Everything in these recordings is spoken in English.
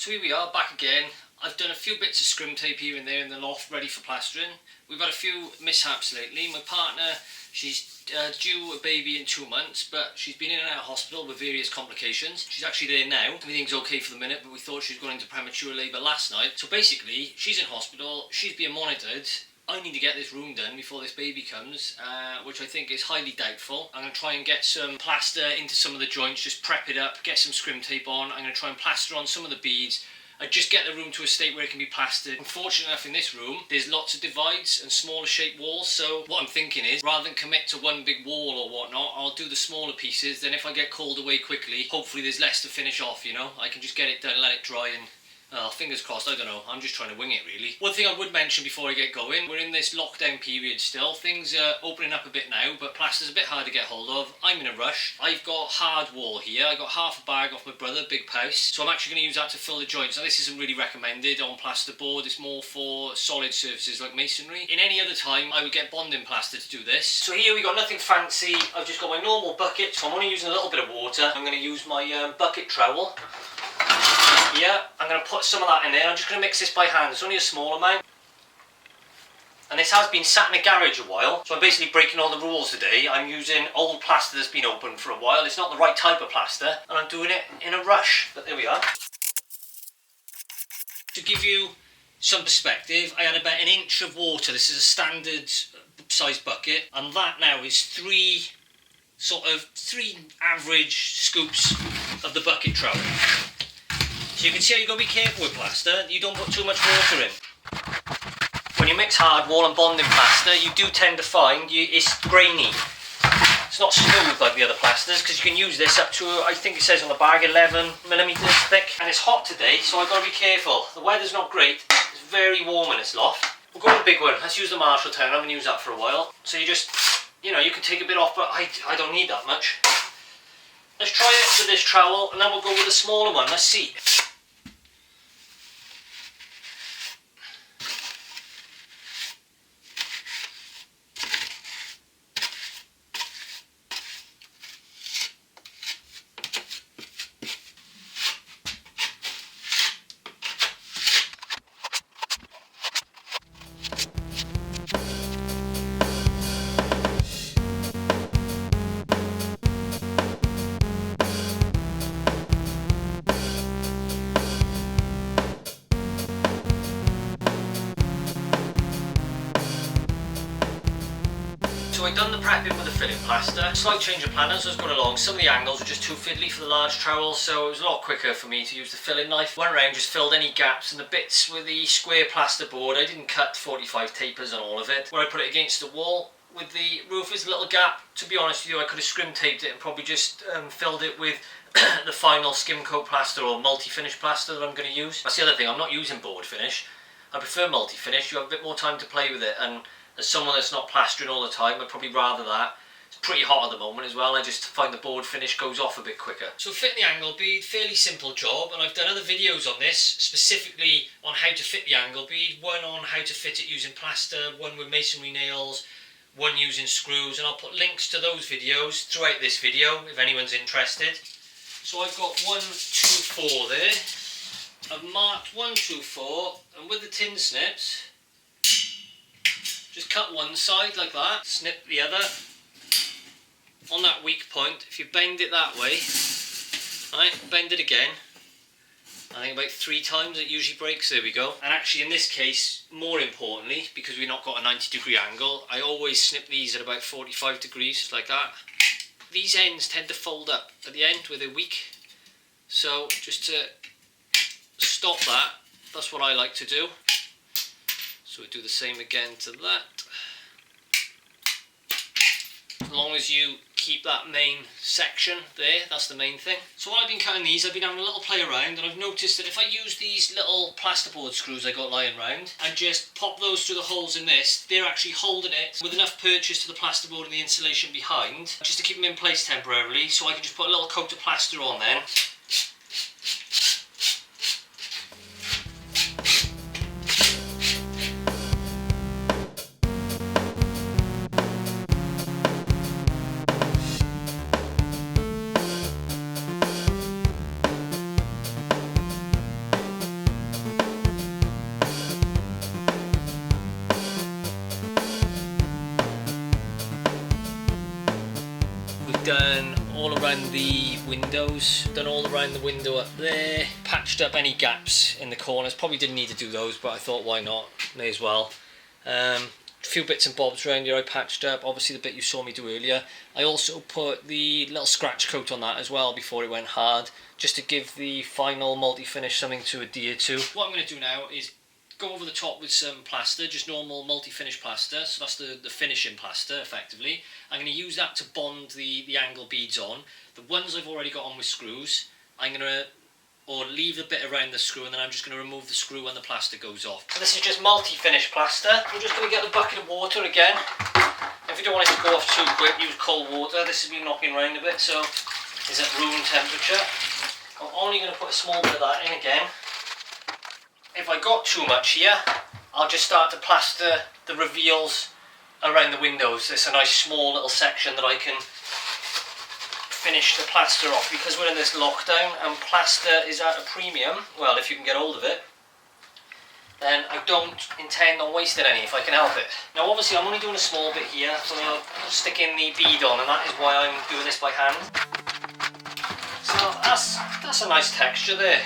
So here we are, back again. I've done a few bits of scrim tape here and there in the loft, ready for plastering. We've had a few mishaps lately. My partner, she's due a baby in 2 months, but she's been in and out of hospital with various complications. She's actually there now. Everything's okay for the minute, but we thought she was going into premature labour last night. So basically, she's in hospital, she's being monitored. I need to get this room done before this baby comes, which I think is highly doubtful. I'm going to try and get some plaster into some of the joints, just prep it up, get some scrim tape on. I'm going to try and plaster on some of the beads. I just get the room to a state where it can be plastered. Unfortunately enough, in this room, there's lots of divides and smaller shaped walls, so what I'm thinking is, rather than commit to one big wall or whatnot, I'll do the smaller pieces. Then if I get called away quickly, hopefully there's less to finish off, you know? I can just get it done, let it dry, and fingers crossed, I don't know, I'm just trying to wing it really. One thing I would mention before I get going, we're in this lockdown period still. Things are opening up a bit now, but plaster's a bit hard to get hold of. I'm in a rush. I've got hard wall here. I got half a bag off my brother, big POUSE, so I'm actually going to use that to fill the joints. Now this isn't really recommended on plasterboard, it's more for solid surfaces like masonry. In any other time, I would get bonding plaster to do this. So here we got nothing fancy. I've just got my normal bucket, so I'm only using a little bit of water. I'm going to use my bucket trowel. Yeah, I'm going to put some of that in there. I'm just going to mix this by hand. It's only a small amount. And this has been sat in a garage a while, so I'm basically breaking all the rules today. I'm using old plaster that's been open for a while. It's not the right type of plaster, and I'm doing it in a rush. But there we are. To give you some perspective, I had about an inch of water. This is a standard size bucket, and that now is three average scoops of the bucket trowel. So you can see how you've got to be careful with plaster. You don't put too much water in. When you mix hard wall and bonding plaster, you do tend to find it's grainy. It's not smooth like the other plasters, because you can use this up to, I think it says on the bag, 11mm thick. And it's hot today, so I've got to be careful. The weather's not great. It's very warm in this loft. We'll go with the big one. Let's use the Marshall Town. I haven't used that for a while. So you just, you know, you can take a bit off, but I don't need that much. Let's try it with this trowel, and then we'll go with the smaller one. Let's see. So I've done the prepping with the filling plaster. Slight change of plan as I was going along. Some of the angles were just too fiddly for the large trowel, so it was a lot quicker for me to use the filling knife. Went around, just filled any gaps, and the bits with the square plaster board, I didn't cut 45 tapers on all of it. Where I put it against the wall, with the roof is a little gap. To be honest with you, I could have scrim taped it and probably just filled it with the final skim coat plaster or multi-finish plaster that I'm going to use. That's the other thing, I'm not using board finish. I prefer multi-finish. You have a bit more time to play with it, and as someone that's not plastering all the time, I'd probably rather that. It's pretty hot at the moment as well. I just find the board finish goes off a bit quicker. So fitting the angle bead, fairly simple job, and I've done other videos on this, specifically on how to fit the angle bead. One on how to fit it using plaster, one with masonry nails, one using screws, and I'll put links to those videos throughout this video if anyone's interested. So I've got 1, 2, 4 there. I've marked 1, 2, 4, and with the tin snips, just cut one side like that, snip the other. On that weak point, if you bend it that way, right, bend it again, I think about 3 times it usually breaks, there we go. And actually in this case, more importantly, because we've not got a 90-degree angle, I always snip these at about 45 degrees, like that. These ends tend to fold up at the end where they're weak, so just to stop that, that's what I like to do. So we do the same again to that. As long as you keep that main section there, that's the main thing. So while I've been cutting these, I've been having a little play around, and I've noticed that if I use these little plasterboard screws I got lying around and just pop those through the holes in this, they're actually holding it with enough purchase to the plasterboard and the insulation behind, just to keep them in place temporarily, so I can just put a little coat of plaster on then. done all around the windows, done all around the window up there, patched up any gaps in the corners. Probably didn't need to do those, but I thought why not, may as well. A few bits and bobs around here I patched up, obviously the bit you saw me do earlier. I also put the little scratch coat on that as well before it went hard, just to give the final multi-finish something to adhere to. What I'm going to do now is go over the top with some plaster, just normal multi-finish plaster, so that's the finishing plaster effectively. I'm going to use that to bond the angle beads on. The ones I've already got on with screws, I'm going to leave a bit around the screw, and then I'm just going to remove the screw when the plaster goes off. So this is just multi-finish plaster. We're just going to get the bucket of water again. If you don't want it to go off too quick, use cold water. This has been knocking around a bit, so it's at room temperature. I'm only going to put a small bit of that in again. If I got too much here, I'll just start to plaster the reveals around the windows. It's a nice small little section that I can finish the plaster off, because we're in this lockdown and plaster is at a premium. Well, if you can get hold of it, then I don't intend on wasting any if I can help it. Now obviously I'm only doing a small bit here, so I'm sticking the bead on, and that is why I'm doing this by hand. So that's a nice texture there.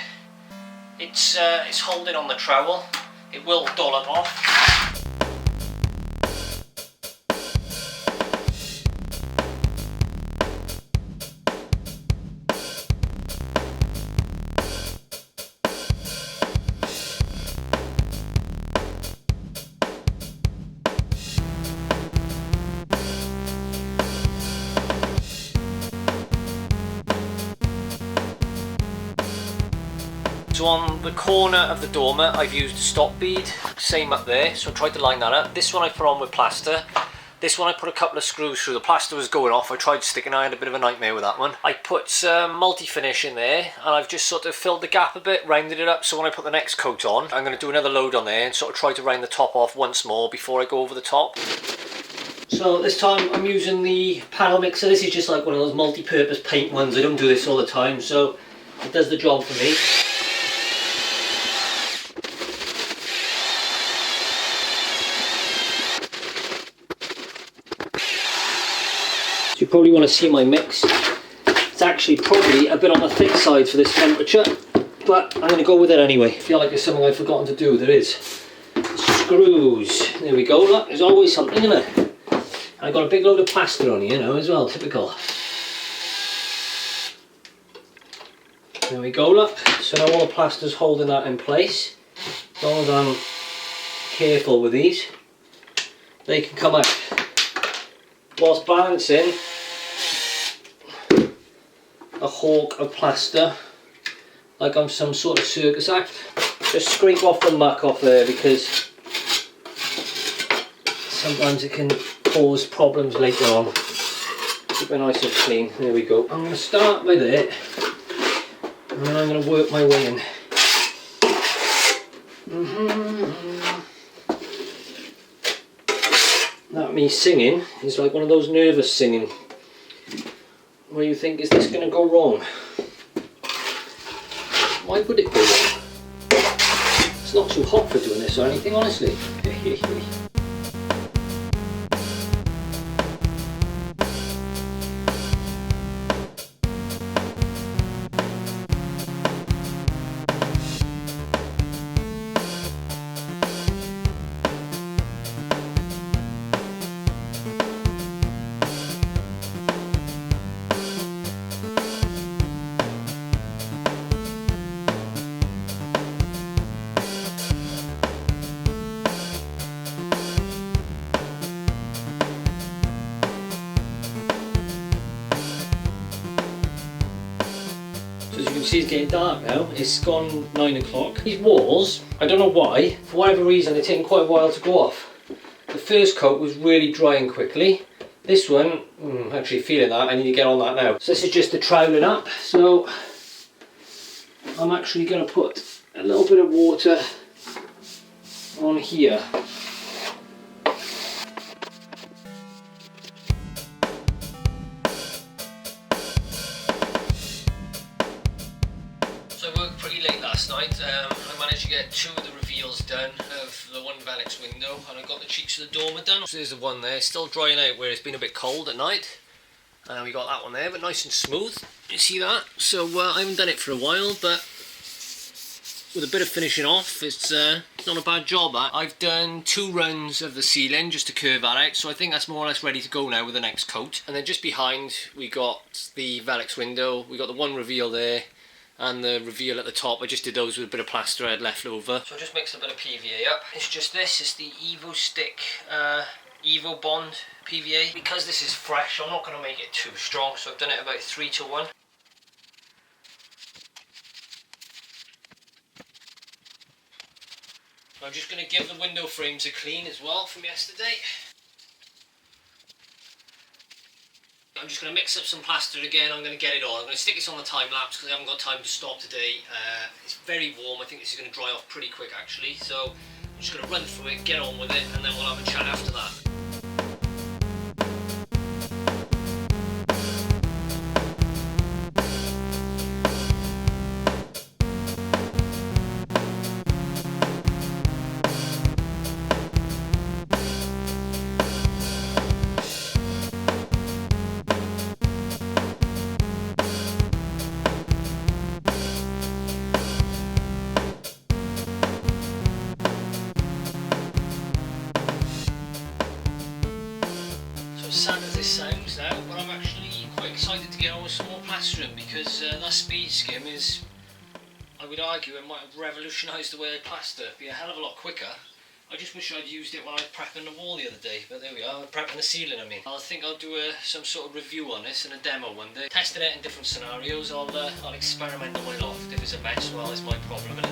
It's holding on the trowel. It will dollop off. So on the corner of the dormer I've used a stop bead, same up there, so I tried to line that up. This one I put on with plaster. This one I put a couple of screws through. The plaster was going off. I tried sticking, I had a bit of a nightmare with that one. I put some multi-finish in there, and I've just sort of filled the gap a bit, rounded it up, so when I put the next coat on, I'm going to do another load on there and sort of try to round the top off once more before I go over the top. So this time I'm using the panel mixer. This is just like one of those multi-purpose paint ones. I don't do this all the time, so it does the job for me. You probably want to see my mix. It's actually probably a bit on the thick side for this temperature, but I'm going to go with it anyway. I feel like there's something I've forgotten to do. There is. Screws. There we go. Look, there's always something in it. I got a big load of plaster on here now as well, typical. There we go, look. So now all the plaster's holding that in place. As long as I'm careful with these, they can come out. Whilst balancing a hawk of plaster like I'm some sort of circus act. Just scrape off the muck off there, because sometimes it can cause problems later on. Keep it nice and clean. There we go. I'm going to start with it, and then I'm going to work my way in. That me singing is like one of those nervous singing where you think, is this going to go wrong? Why would it go wrong? It's not too hot for doing this or anything, honestly. See, it's getting dark now. It's gone 9 o'clock. These walls, I don't know why, for whatever reason, they're taking quite a while to go off. The first coat was really drying quickly. This one, actually feeling that, I need to get on that now. So this is just the troweling up. So I'm actually going to put a little bit of water on here. Last night, I managed to get 2 of the reveals done of the one Velux window, and I got the cheeks of the dormer done. So there's the one there, still drying out where it's been a bit cold at night. We got that one there, but nice and smooth. You see that? So I haven't done it for a while, but with a bit of finishing off, it's not a bad job. I've done 2 runs of the ceiling just to curve that out, so I think that's more or less ready to go now with the next coat. And then just behind, we got the Velux window. We got the one reveal there, and the reveal at the top. I just did those with a bit of plaster I had left over. So I just mixed a bit of PVA up. It's just this, it's the Evo Stick Evo Bond PVA. Because this is fresh, I'm not going to make it too strong, so I've done it about 3 to 1. I'm just going to give the window frames a clean as well from yesterday. I'm just going to mix up some plaster again. I'm going to get it on. I'm going to stick this on the time lapse because I haven't got time to stop today. It's very warm. I think this is going to dry off pretty quick actually. So I'm just going to run through it, get on with it, and then we'll have a chat after that. Sad as this sounds now, but I'm actually quite excited to get on with some more plastering because that speed skim is, I would argue, it might have revolutionised the way I plaster. It'd be a hell of a lot quicker. I just wish I'd used it when I was prepping the wall the other day, but there we are, prepping the ceiling I mean. I think I'll do some sort of review on this and a demo one day. Testing it in different scenarios. I'll experiment on my loft. If it's a mess, well, it's my problem, innit?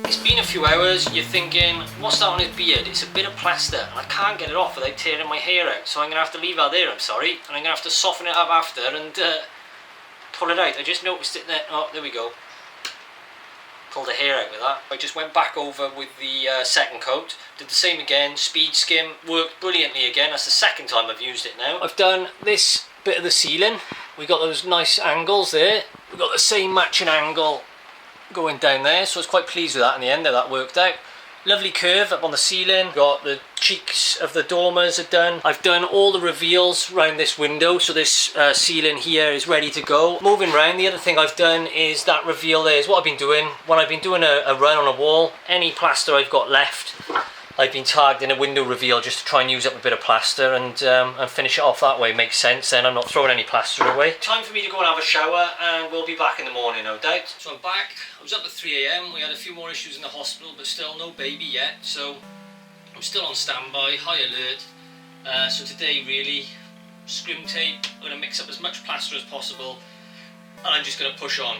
It's been a few hours, you're thinking, what's that on his beard? It's a bit of plaster, and I can't get it off without tearing my hair out, so I'm going to have to leave that there, I'm sorry, and I'm going to have to soften it up after and pull it out. I just noticed it there, oh, there we go. Pulled the hair out with that. I just went back over with the second coat, did the same again, speed skim, worked brilliantly again. That's the second time I've used it now. I've done this bit of the ceiling, we got those nice angles there, we got the same matching angle going down there, so I was quite pleased with that in the end, how that worked out. Lovely curve up on the ceiling, got the cheeks of the dormers are done. I've done all the reveals around this window, so this ceiling here is ready to go. Moving around, the other thing I've done is that reveal there is what I've been doing. When I've been doing a run on a wall, any plaster I've got left, I've been tagged in a window reveal just to try and use up a bit of plaster and finish it off that way. Makes sense, then I'm not throwing any plaster away. Time for me to go and have a shower and we'll be back in the morning, no doubt. So I'm back. I was up at 3 AM. We had a few more issues in the hospital, but still no baby yet. So I'm still on standby, high alert. So today really, scrim tape, I'm going to mix up as much plaster as possible and I'm just going to push on.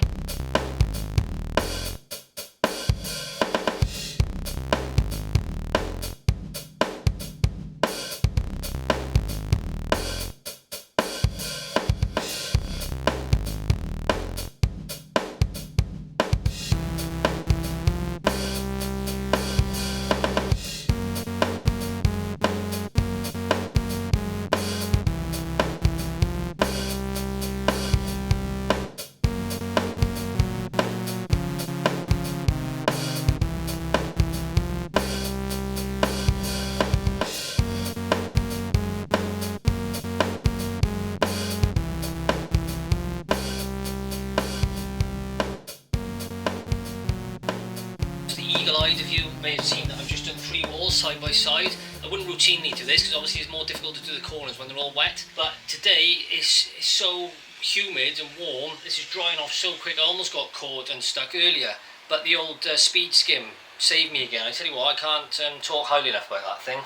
Eagle-eyed of you may have seen that I've just done 3 walls side by side. I wouldn't routinely do this because obviously it's more difficult to do the corners when they're all wet, but today it's so humid and warm, this is drying off so quick. I almost got caught and stuck earlier, but the old speed skim saved me again. I tell you what, I can't talk highly enough about that thing.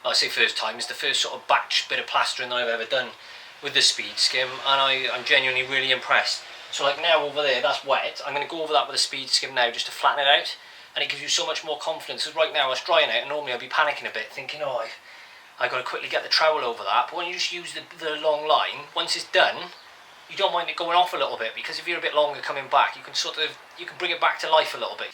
I say first time, it's the first sort of batch bit of plastering that I've ever done with the speed skim, and I'm genuinely really impressed. So like now over there, that's wet, I'm going to go over that with a speed skim now just to flatten it out. And it gives you so much more confidence, because right now it's drying out and normally I'd be panicking a bit thinking, oh, I've got to quickly get the trowel over that. But when you just use the long line, once it's done, you don't mind it going off a little bit, because if you're a bit longer coming back, you can bring it back to life a little bit.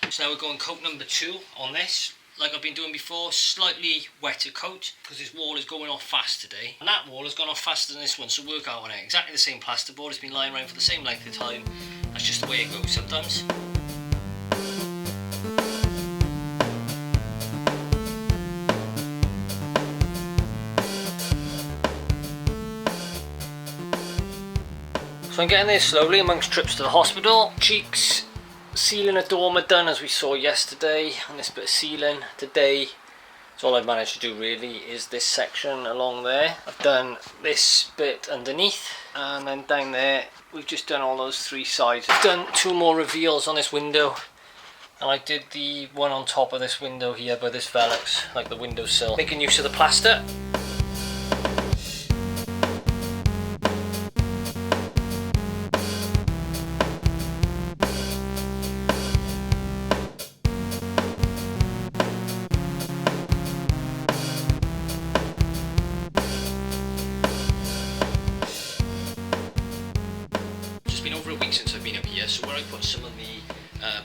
So now we're going coat number 2 on this. Like I've been doing before, slightly wetter coat because this wall is going off fast today. And that wall has gone off faster than this one, so work out on it. Exactly the same plasterboard, it's been lying around for the same length of time. That's just the way it goes sometimes. So I'm getting there slowly amongst trips to the hospital. Cheeks, sealing a dormer done as we saw yesterday, and this bit of sealing today. So all I've managed to do really is this section along there. I've done this bit underneath, and then down there we've just done all those 3 sides. I've done 2 more reveals on this window, and I did the one on top of this window here by this Velux, like the windowsill, making use of the plaster. So where I put some of the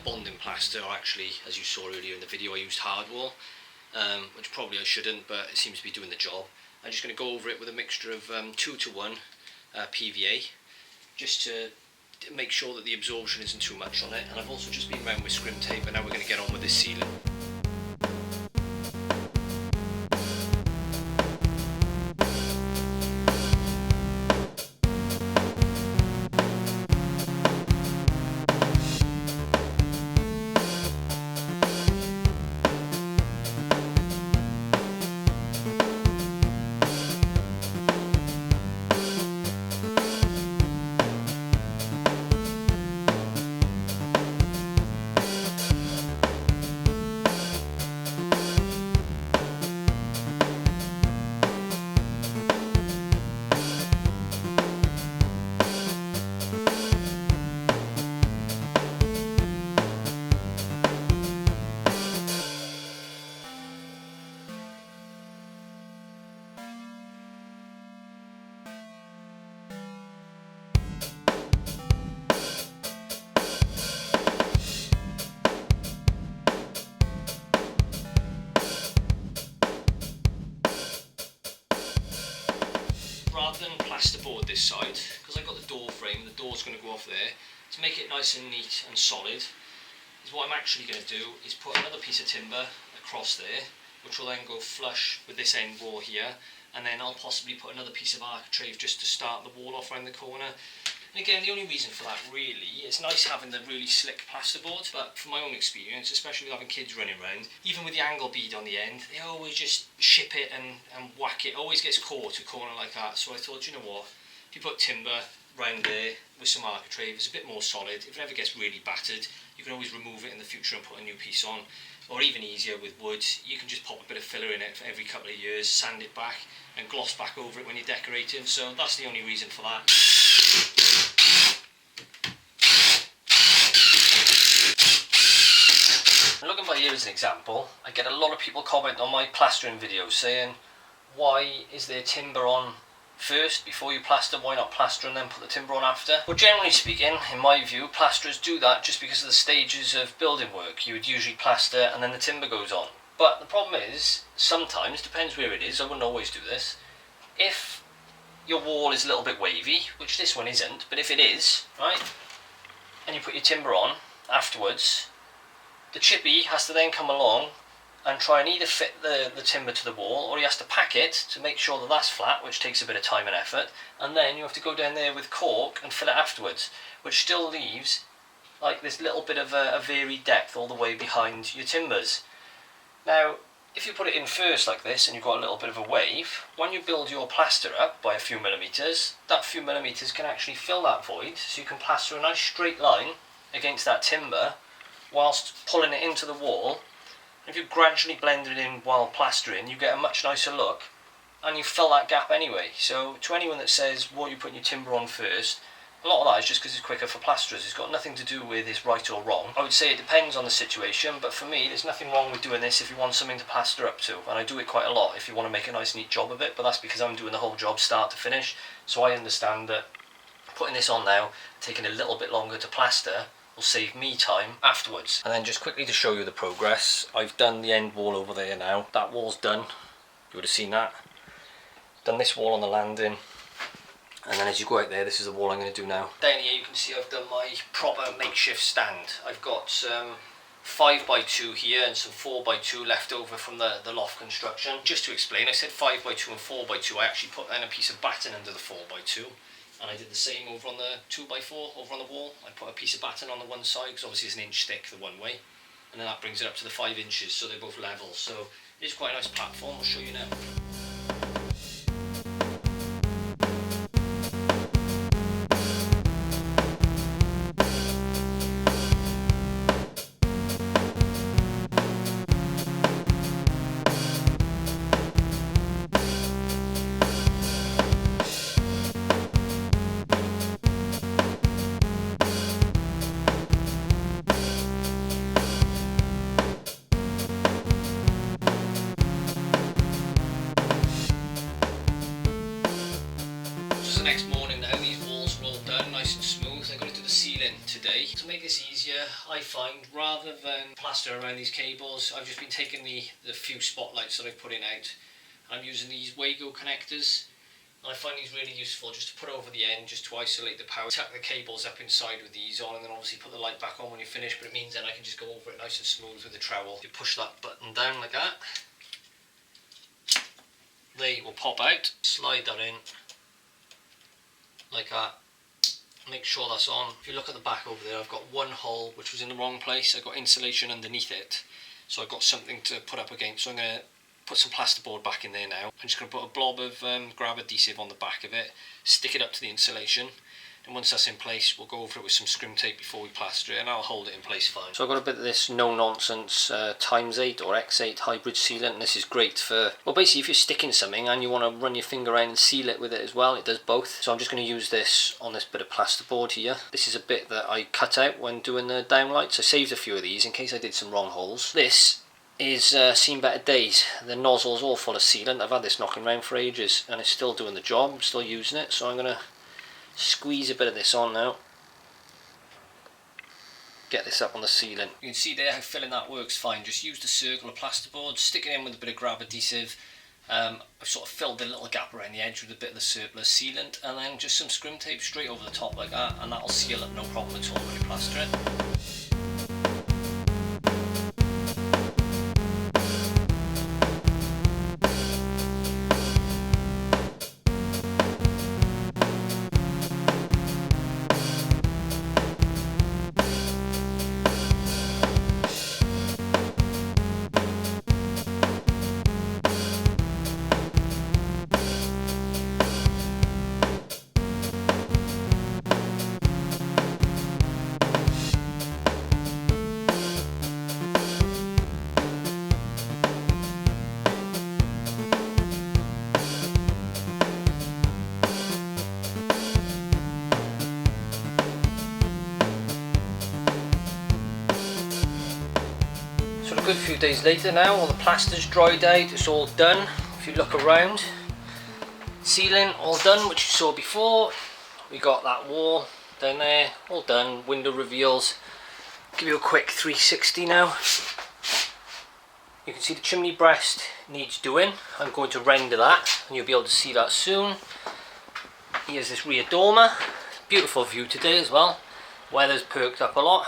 bonding plaster, or actually, as you saw earlier in the video, I used hardwall, which probably I shouldn't, but it seems to be doing the job. I'm just going to go over it with a mixture of 2:1 PVA, just to make sure that the absorption isn't too much on it. And I've also just been around with scrim tape, and now we're going to get on with this sealing. Rather than plasterboard this side, because I've got the door frame, the door's going to go off there, to make it nice and neat and solid, is what I'm actually going to do is put another piece of timber across there, which will then go flush with this end wall here, and then I'll possibly put another piece of architrave just to start the wall off around the corner. And again, the only reason for that really, it's nice having the really slick plasterboard, but from my own experience, especially with having kids running around, even with the angle bead on the end, they always just ship it and whack it, always gets caught a corner like that. So I thought, you know what, if you put timber round there with some architrave, it's a bit more solid. If it ever gets really battered, you can always remove it in the future and put a new piece on. Or even easier with wood, you can just pop a bit of filler in it for every couple of years, sand it back and gloss back over it when you're decorating. So that's the only reason for that. Looking by here as an example, I get a lot of people comment on my plastering videos saying, why is there timber on first before you plaster? Why not plaster and then put the timber on after? Well, generally speaking, in my view, plasterers do that just because of the stages of building work. You would usually plaster and then the timber goes on. But the problem is, sometimes, depends where it is, I wouldn't always do this, if your wall is a little bit wavy, which this one isn't, but if it is, right, and you put your timber on afterwards, the chippy has to then come along and try and either fit the timber to the wall, or he has to pack it to make sure that that's flat, which takes a bit of time and effort, and then you have to go down there with cork and fill it afterwards, which still leaves like this little bit of a varied depth all the way behind your timbers. Now, if you put it in first like this and you've got a little bit of a wave, when you build your plaster up by a few millimetres, that few millimetres can actually fill that void, so you can plaster a nice straight line against that timber whilst pulling it into the wall. If you gradually blend it in while plastering, you get a much nicer look, and you fill that gap anyway. So to anyone that says, what are you putting your timber on first, a lot of that is just because it's quicker for plasterers. It's got nothing to do with it's right or wrong. I would say it depends on the situation, but for me there's nothing wrong with doing this if you want something to plaster up to, and I do it quite a lot if you want to make a nice neat job of it, but that's because I'm doing the whole job start to finish, so I understand that putting this on now, taking a little bit longer to plaster, will save me time afterwards. And then just quickly to show you the progress, I've done the end wall over there now. That wall's done, you would have seen that. Done this wall on the landing, and then as you go out there, this is the wall I'm going to do now. Down here you can see I've done my proper makeshift stand. I've got some 5x2 here and some 4x2 left over from the loft construction. Just to explain, I said 5x2 and 4x2, I actually put in a piece of batten under the 4x2. And I did the same over on the 2x4, over on the wall. I put a piece of batten on the one side, because obviously it's an inch thick the one way. And then that brings it up to the 5 inches, so they're both level. So it's quite a nice platform, I'll show you now. The next morning now, these walls are all done, nice and smooth. I'm going to do the ceiling today. To make this easier, I find, rather than plaster around these cables, I've just been taking the few spotlights that I've put in out. I'm using these Wago connectors, and I find these really useful just to put over the end, just to isolate the power. Tuck the cables up inside with these on, and then obviously put the light back on when you're finished, but it means then I can just go over it nice and smooth with the trowel. You push that button down like that, they will pop out, slide that in like that, make sure that's on. If you look at the back over there, I've got one hole which was in the wrong place. I've got insulation underneath it, so I've got something to put up against. So I'm going to put some plasterboard back in there now. I'm just going to put a blob of grab adhesive on the back of it, stick it up to the insulation, and once that's in place we'll go over it with some scrim tape before we plaster it, and I'll hold it in place fine. So I've got a bit of this no nonsense x8 or x8 hybrid sealant, and this is great for, well, basically if you're sticking something and you want to run your finger around and seal it with it as well, it does both. So I'm just going to use this on this bit of plasterboard here. This is a bit that I cut out when doing the downlights. I saved a few of these in case I did some wrong holes. This is seen better days. The nozzle's all full of sealant. I've had this knocking around for ages and it's still doing the job. I'm still using it, so I'm going to squeeze a bit of this on now. Get this up on the sealant. You can see there how filling that works fine. Just use the circle of plasterboard, stick it in with a bit of grab adhesive. I've sort of filled a little gap around the edge with a bit of the surplus sealant, and then just some scrim tape straight over the top like that, and that'll seal up no problem at all when you plaster it. A good few days later now, all the plaster's dried out, it's all done. If you look around, ceiling all done, which you saw before. We got that wall down there, all done. Window reveals. Give you a quick 360 now. You can see the chimney breast needs doing. I'm going to render that and you'll be able to see that soon. Here's this rear dormer. Beautiful view today as well. Weather's perked up a lot.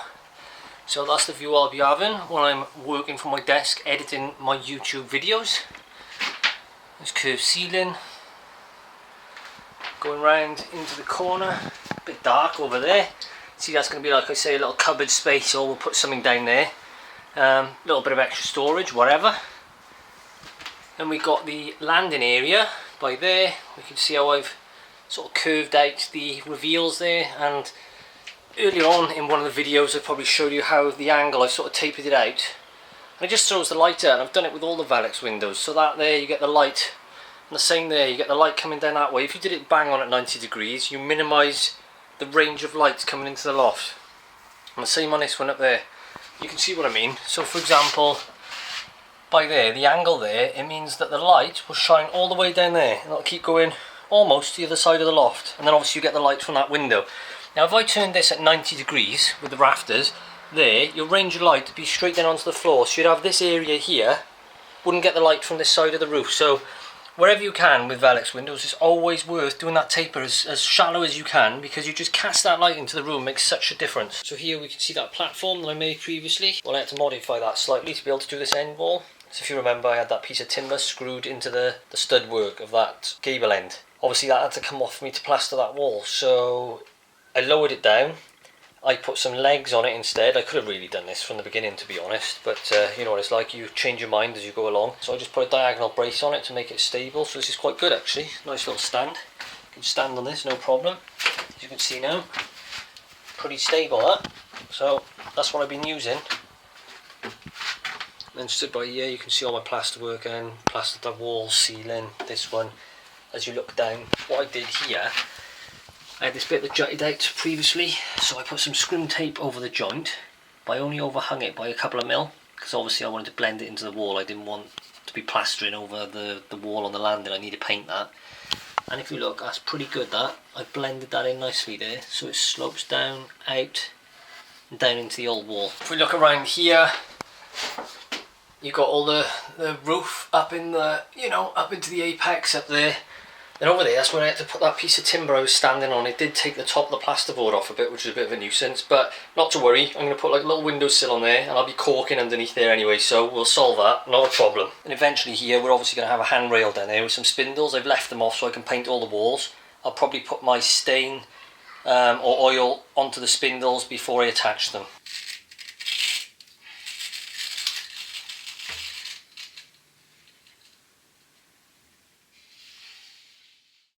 So that's the view I'll be having when I'm working from my desk editing my YouTube videos. This curved ceiling going round into the corner, a bit dark over there. See, that's going to be, like I say, a little cupboard space, or we'll put something down there. Little bit of extra storage, whatever. Then we got the landing area by there. We can see how I've sort of curved out the reveals there, and earlier on in one of the videos I probably showed you how the angle I sort of tapered it out, and it just throws the light out. And I've done it with all the Velux windows, so that there you get the light, and the same there, you get the light coming down that way. If you did it bang on at 90 degrees, you minimise the range of lights coming into the loft. And the same on this one up there. You can see what I mean. So for example, by there, the angle there, it means that the light will shine all the way down there, and it'll keep going almost to the other side of the loft, and then obviously you get the light from that window. Now if I turn this at 90 degrees with the rafters, there, your range of light would be straight down onto the floor, so you'd have this area here, wouldn't get the light from this side of the roof. So wherever you can with Velux windows, it's always worth doing that taper as shallow as you can, because you just cast that light into the room, makes such a difference. So here we can see that platform that I made previously. Well, I had to modify that slightly to be able to do this end wall. So if you remember, I had that piece of timber screwed into the stud work of that gable end. Obviously that had to come off for me to plaster that wall, so I lowered it down. I put some legs on it instead. I could have really done this from the beginning, to be honest, but you know what it's like, you change your mind as you go along. So I just put a diagonal brace on it to make it stable, so this is quite good actually. Nice little stand. You can stand on this, no problem. As you can see now, pretty stable that. So that's what I've been using. And then stood by here, you can see all my plaster work and plastered the wall, ceiling, this one. As you look down, what I did here, I had this bit that jutted out previously, so I put some scrim tape over the joint, but I only overhung it by a couple of mil, because obviously I wanted to blend it into the wall. I didn't want to be plastering over the wall on the landing, I need to paint that. And if you look, that's pretty good that. I blended that in nicely there, so it slopes down, out, and down into the old wall. If we look around here, you've got all the roof up in the, you know, up into the apex up there. Then over there, that's where I had to put that piece of timber I was standing on. It did take the top of the plasterboard off a bit, which is a bit of a nuisance, but not to worry. I'm going to put like a little windowsill on there, and I'll be caulking underneath there anyway, so we'll solve that, not a problem. And eventually here, we're obviously going to have a handrail down there with some spindles. I've left them off so I can paint all the walls. I'll probably put my stain or oil onto the spindles before I attach them.